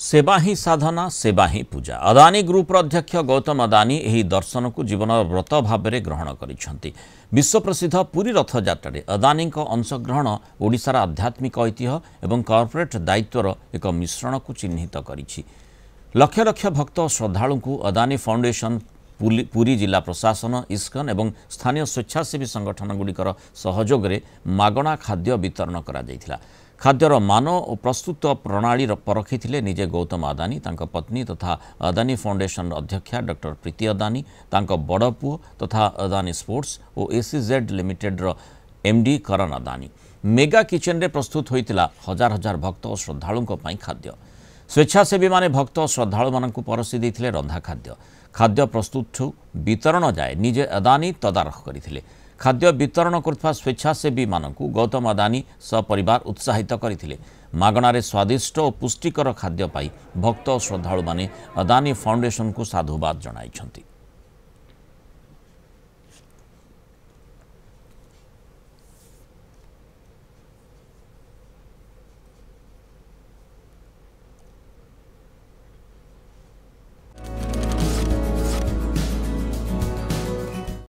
सेवा ही साधना सेवा ही पूजा। अदानी ग्रुपर अध्यक्ष गौतम अदानी एही दर्शन को जीवन व्रत भाव में ग्रहण करिसेंति। विश्व प्रसिद्ध पुरी रथ यात्रा अदानी अंशग्रहण ओडिशार आध्यात्मिक ऐतिह्य एवं कॉर्पोरेट दायित्वर एक मिश्रण को चिन्हित करिछि। लक्ष लक्ष भक्त और श्रद्धालु को अदानी फाउंडेशन पुरी जिला प्रशासन इस्कन एवं स्थानीय स्वेच्छासेवी संगठन गुड़िकर सहयोग में मागणा खाद्य वितरण करा जायथिला। खाद्यर मान और प्रस्तुत प्रणाली परखिथिले निजे गौतम अदानी, तांको पत्नी तथा अदानी फाउंडेशन अध्यक्षा डॉक्टर प्रीति अदानी, तांको बड़ पुओ तथा अदानी स्पोर्ट्स और एसीजेड लिमिटेड एमडी करण अदानी। मेगा किचन रे प्रस्तुत होइतिला हजार हजार भक्त और श्रद्धालुओं पई खाद्य। स्वेच्छासेवी माने भक्त और श्रद्धालु मानकु परसी दैथिले रंधा खाद्य। खाद्य प्रस्तुत वितरण जाए निजे अदानी तदारख करथिले। खाद्य वितरण करथवा स्वेच्छासेवी मानकु गौतम अदानी सपरिवार उत्साहित करथिले। मागणारे स्वादिष्ट और पुष्टिकर खाद्य पाई भक्त और श्रद्धालु माने अदानी फाउंडेशन को साधुवाद जणाइछंती।